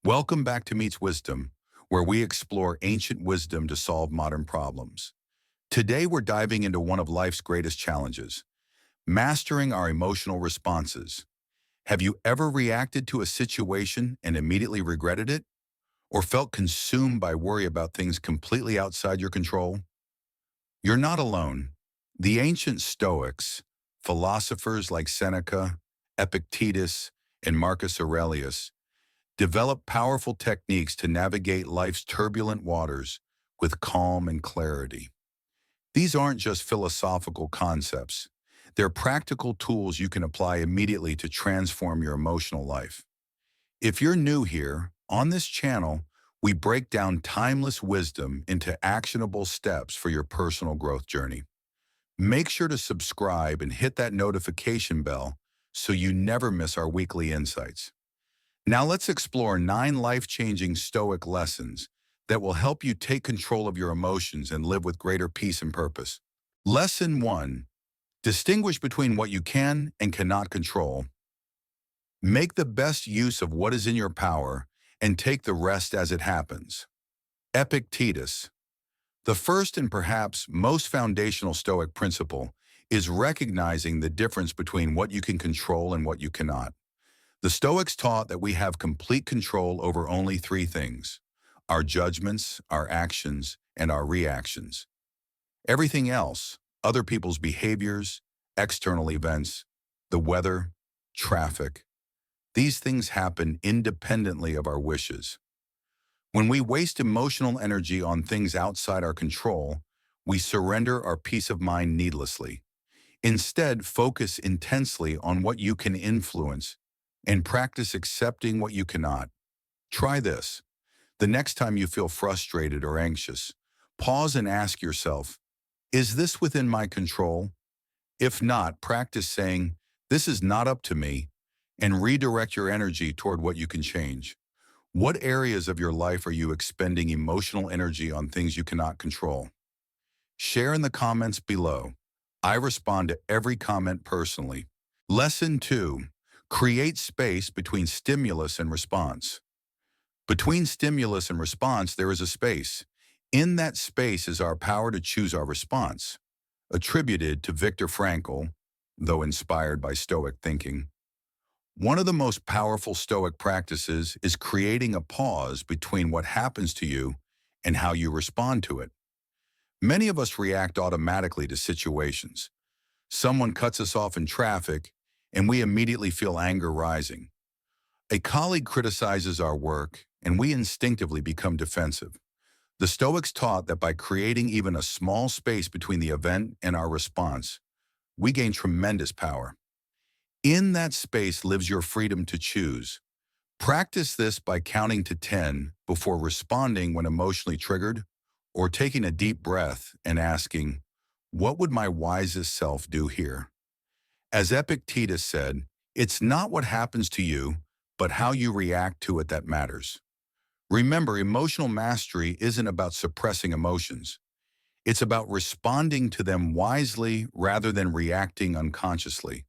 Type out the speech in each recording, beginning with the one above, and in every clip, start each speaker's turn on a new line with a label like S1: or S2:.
S1: Welcome back to Meets Wisdom, where we explore ancient wisdom to solve modern problems. Today, we're diving into one of life's greatest challenges, mastering our emotional responses. Have you ever reacted to a situation and immediately regretted it? Or felt consumed by worry about things completely outside your control? You're not alone. The ancient Stoics, philosophers like Seneca, Epictetus, and Marcus Aurelius, develop powerful techniques to navigate life's turbulent waters with calm and clarity. These aren't just philosophical concepts. They're practical tools you can apply immediately to transform your emotional life. If you're new here, on this channel, we break down timeless wisdom into actionable steps for your personal growth journey. Make sure to subscribe and hit that notification bell so you never miss our weekly insights. Now let's explore 9 life-changing Stoic lessons that will help you take control of your emotions and live with greater peace and purpose. Lesson 1. Distinguish between what you can and cannot control. Make the best use of what is in your power and take the rest as it happens. Epictetus. The first and perhaps most foundational Stoic principle is recognizing the difference between what you can control and what you cannot. The Stoics taught that we have complete control over only 3 things: our judgments, our actions, and our reactions. Everything else, other people's behaviors, external events, the weather, traffic, these things happen independently of our wishes. When we waste emotional energy on things outside our control, we surrender our peace of mind needlessly. Instead, focus intensely on what you can influence and practice accepting what you cannot. Try this. The next time you feel frustrated or anxious, pause and ask yourself, is this within my control? If not, practice saying, this is not up to me, and redirect your energy toward what you can change. What areas of your life are you expending emotional energy on things you cannot control? Share in the comments below. I respond to every comment personally. Lesson 2. Create space between stimulus and response. Between stimulus and response, there is a space. In that space is our power to choose our response, attributed to Viktor Frankl, though inspired by Stoic thinking. One of the most powerful Stoic practices is creating a pause between what happens to you and how you respond to it. Many of us react automatically to situations. Someone cuts us off in traffic, and we immediately feel anger rising. A colleague criticizes our work, and we instinctively become defensive. The Stoics taught that by creating even a small space between the event and our response, we gain tremendous power. In that space lives your freedom to choose. Practice this by counting to 10 before responding when emotionally triggered, or taking a deep breath and asking, what would my wisest self do here? As Epictetus said, it's not what happens to you, but how you react to it that matters. Remember, emotional mastery isn't about suppressing emotions. It's about responding to them wisely rather than reacting unconsciously.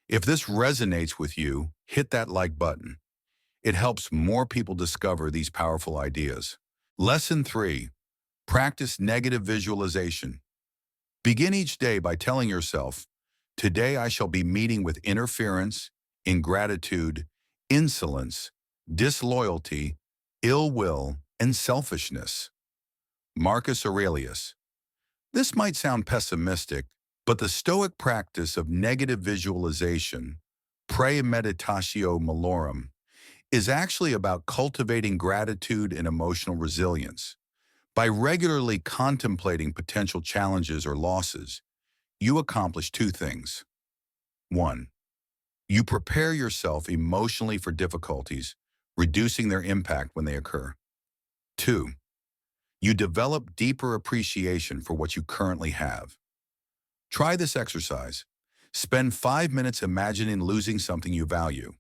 S1: If this resonates with you, hit that like button. It helps more people discover these powerful ideas. Lesson 3. Practice negative visualization. Begin each day by telling yourself, today I shall be meeting with interference, ingratitude, insolence, disloyalty, ill will, and selfishness. Marcus Aurelius. This might sound pessimistic, but the Stoic practice of negative visualization, premeditatio malorum, is actually about cultivating gratitude and emotional resilience. By regularly contemplating potential challenges or losses, you accomplish 2 things. 1. You prepare yourself emotionally for difficulties, reducing their impact when they occur. 2. You develop deeper appreciation for what you currently have. Try this exercise. Spend 5 minutes imagining losing something you value,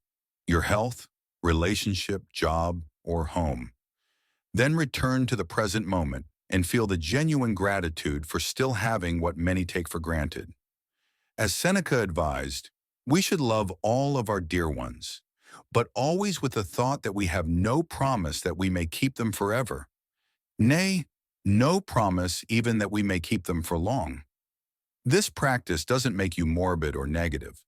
S1: your health, relationship, job, or home. Then return to the present moment and feel the genuine gratitude for still having what many take for granted. As Seneca advised, we should love all of our dear ones, but always with the thought that we have no promise that we may keep them forever. Nay, no promise even that we may keep them for long. This practice doesn't make you morbid or negative.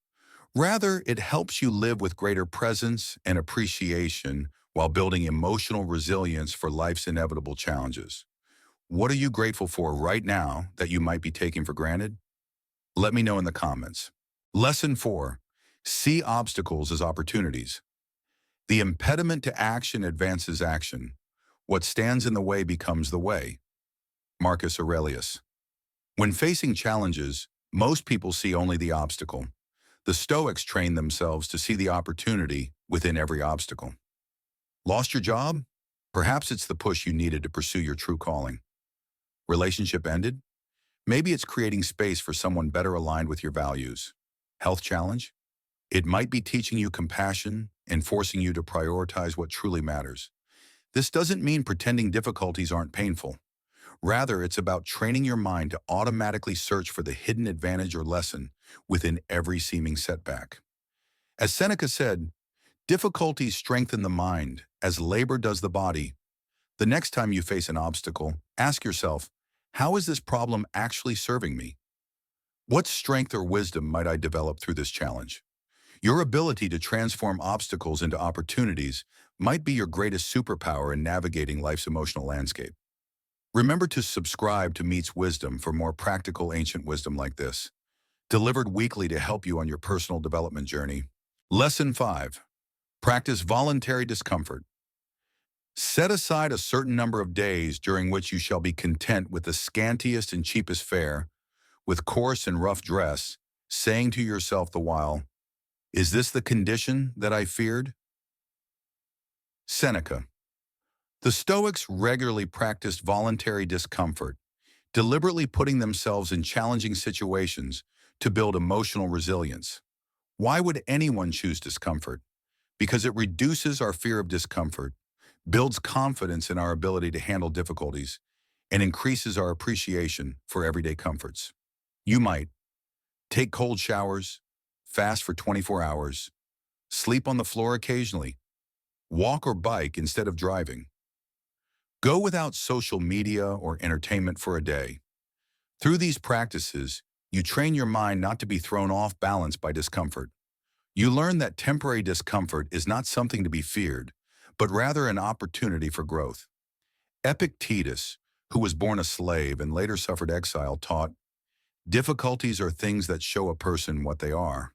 S1: Rather, it helps you live with greater presence and appreciation while building emotional resilience for life's inevitable challenges. What are you grateful for right now that you might be taking for granted? Let me know in the comments. Lesson 4. See obstacles as opportunities. The impediment to action advances action. What stands in the way becomes the way. Marcus Aurelius. When facing challenges, most people see only the obstacle. The Stoics train themselves to see the opportunity within every obstacle. Lost your job? Perhaps it's the push you needed to pursue your true calling. Relationship ended? Maybe it's creating space for someone better aligned with your values. Health challenge? It might be teaching you compassion and forcing you to prioritize what truly matters. This doesn't mean pretending difficulties aren't painful. Rather, it's about training your mind to automatically search for the hidden advantage or lesson within every seeming setback. As Seneca said, difficulties strengthen the mind as labor does the body. The next time you face an obstacle, ask yourself, how is this problem actually serving me? What strength or wisdom might I develop through this challenge? Your ability to transform obstacles into opportunities might be your greatest superpower in navigating life's emotional landscape. Remember to subscribe to Meets Wisdom for more practical ancient wisdom like this, delivered weekly to help you on your personal development journey. Lesson 5. Practice voluntary discomfort. Set aside a certain number of days during which you shall be content with the scantiest and cheapest fare, with coarse and rough dress, saying to yourself the while, "Is this the condition that I feared?" Seneca. The Stoics regularly practiced voluntary discomfort, deliberately putting themselves in challenging situations to build emotional resilience. Why would anyone choose discomfort? Because it reduces our fear of discomfort, builds confidence in our ability to handle difficulties, and increases our appreciation for everyday comforts. You might take cold showers, fast for 24 hours, sleep on the floor occasionally, walk or bike instead of driving. Go without social media or entertainment for a day. Through these practices, you train your mind not to be thrown off balance by discomfort. You learn that temporary discomfort is not something to be feared, but rather an opportunity for growth. Epictetus, who was born a slave and later suffered exile, taught, "Difficulties are things that show a person what they are."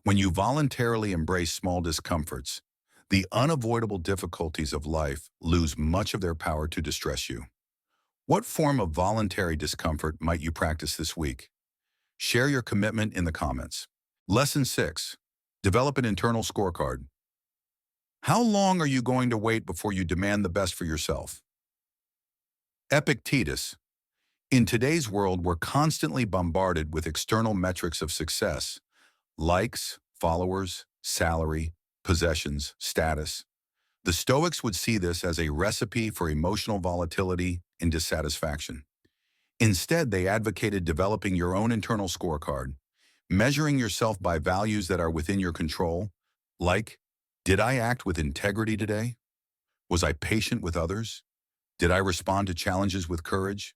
S1: When you voluntarily embrace small discomforts, the unavoidable difficulties of life lose much of their power to distress you. What form of voluntary discomfort might you practice this week? Share your commitment in the comments. Lesson 6. Develop an internal scorecard. How long are you going to wait before you demand the best for yourself? Epictetus. In today's world, we're constantly bombarded with external metrics of success: likes, followers, salary, possessions, status. The Stoics would see this as a recipe for emotional volatility and dissatisfaction. Instead, they advocated developing your own internal scorecard, measuring yourself by values that are within your control, like, did I act with integrity today? Was I patient with others? Did I respond to challenges with courage?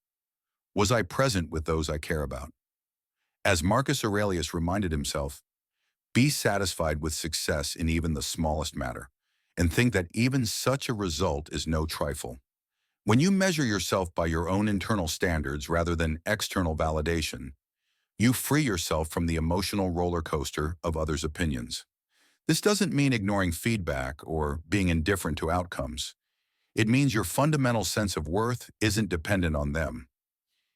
S1: Was I present with those I care about? As Marcus Aurelius reminded himself, be satisfied with success in even the smallest matter, and think that even such a result is no trifle. When you measure yourself by your own internal standards rather than external validation, you free yourself from the emotional roller coaster of others' opinions. This doesn't mean ignoring feedback or being indifferent to outcomes. It means your fundamental sense of worth isn't dependent on them.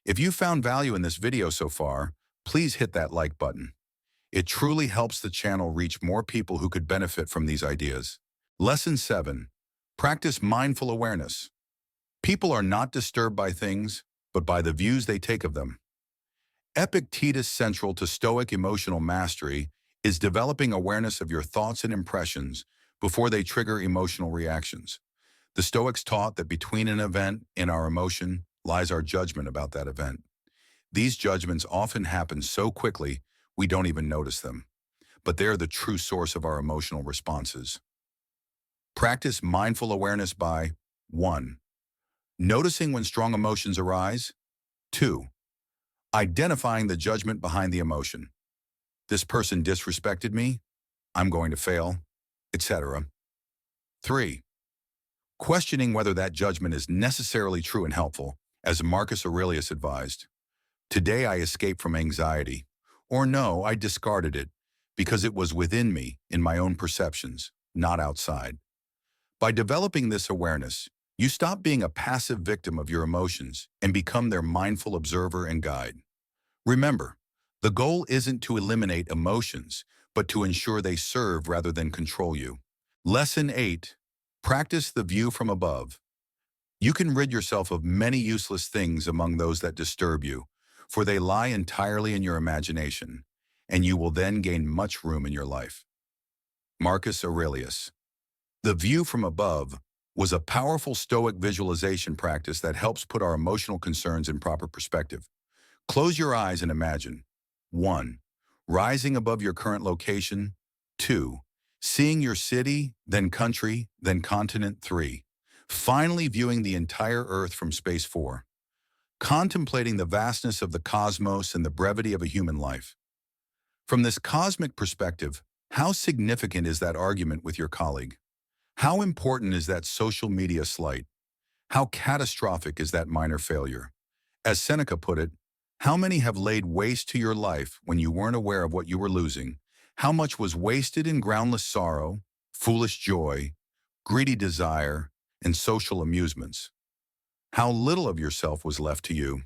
S1: If you found value in this video so far, please hit that like button. It truly helps the channel reach more people who could benefit from these ideas. Lesson 7. Practice mindful awareness. People are not disturbed by things, but by the views they take of them. Epictetus, central to Stoic emotional mastery, is developing awareness of your thoughts and impressions before they trigger emotional reactions. The Stoics taught that between an event and our emotion lies our judgment about that event. These judgments often happen so quickly we don't even notice them, but they're the true source of our emotional responses. Practice mindful awareness by 1. Noticing when strong emotions arise. 2. Identifying the judgment behind the emotion. This person disrespected me, I'm going to fail, etc. 3. Questioning whether that judgment is necessarily true and helpful, as Marcus Aurelius advised. Today I escaped from anxiety. Or no, I discarded it because it was within me, in my own perceptions, not outside. By developing this awareness, you stop being a passive victim of your emotions and become their mindful observer and guide. Remember, the goal isn't to eliminate emotions, but to ensure they serve rather than control you. Lesson 8. Practice the view from above. You can rid yourself of many useless things among those that disturb you, for they lie entirely in your imagination, and you will then gain much room in your life. Marcus Aurelius. The view from above was a powerful Stoic visualization practice that helps put our emotional concerns in proper perspective. Close your eyes and imagine. 1. Rising above your current location. 2. Seeing your city, then country, then continent. 3. Finally viewing the entire Earth from space. 4. Contemplating the vastness of the cosmos and the brevity of a human life. From this cosmic perspective, how significant is that argument with your colleague? How important is that social media slight? How catastrophic is that minor failure? As Seneca put it, how many have laid waste to your life when you weren't aware of what you were losing? How much was wasted in groundless sorrow, foolish joy, greedy desire, and social amusements? How little of yourself was left to you?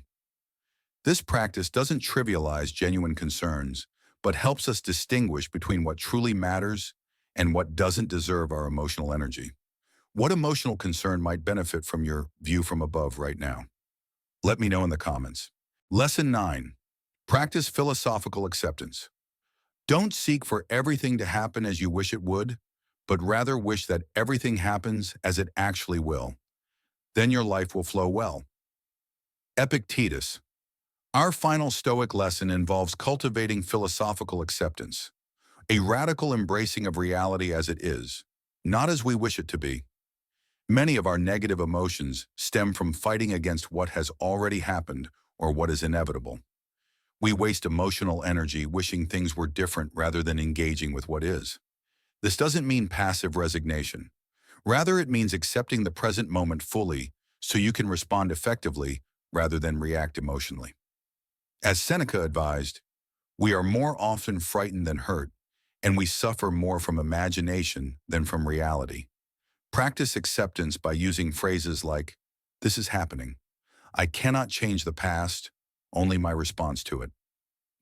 S1: This practice doesn't trivialize genuine concerns, but helps us distinguish between what truly matters and what doesn't deserve our emotional energy. What emotional concern might benefit from your view from above right now? Let me know in the comments. Lesson 9. Practice philosophical acceptance. Don't seek for everything to happen as you wish it would, but rather wish that everything happens as it actually will. Then your life will flow well. Epictetus. Our final Stoic lesson involves cultivating philosophical acceptance, a radical embracing of reality as it is, not as we wish it to be. Many of our negative emotions stem from fighting against what has already happened or what is inevitable. We waste emotional energy wishing things were different rather than engaging with what is. This doesn't mean passive resignation. Rather, it means accepting the present moment fully so you can respond effectively rather than react emotionally. As Seneca advised, we are more often frightened than hurt, and we suffer more from imagination than from reality. Practice acceptance by using phrases like, "This is happening. I cannot change the past, only my response to it."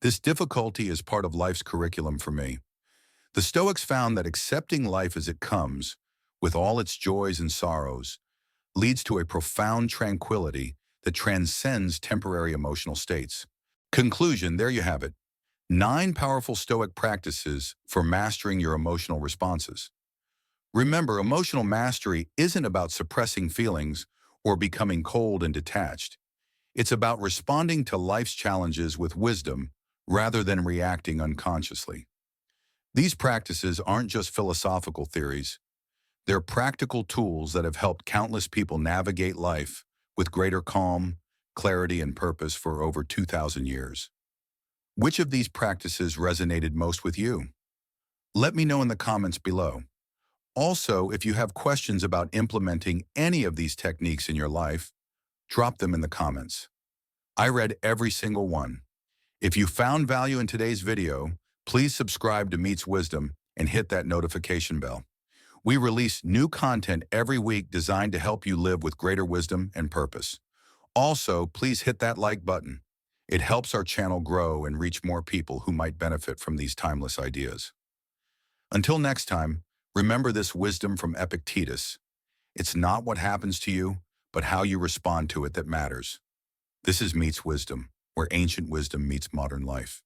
S1: This difficulty is part of life's curriculum for me. The Stoics found that accepting life as it comes, with all its joys and sorrows, leads to a profound tranquility that transcends temporary emotional states. Conclusion, there you have it. 9 powerful Stoic practices for mastering your emotional responses. Remember, emotional mastery isn't about suppressing feelings or becoming cold and detached. It's about responding to life's challenges with wisdom rather than reacting unconsciously. These practices aren't just philosophical theories. They're practical tools that have helped countless people navigate life with greater calm, clarity, and purpose for over 2,000 years. Which of these practices resonated most with you? Let me know in the comments below. Also, if you have questions about implementing any of these techniques in your life, drop them in the comments. I read every single one. If you found value in today's video, please subscribe to Meets Wisdom and hit that notification bell. We release new content every week designed to help you live with greater wisdom and purpose. Also, please hit that like button. It helps our channel grow and reach more people who might benefit from these timeless ideas. Until next time, remember this wisdom from Epictetus. It's not what happens to you, but how you respond to it that matters. This is Meets Wisdom, where ancient wisdom meets modern life.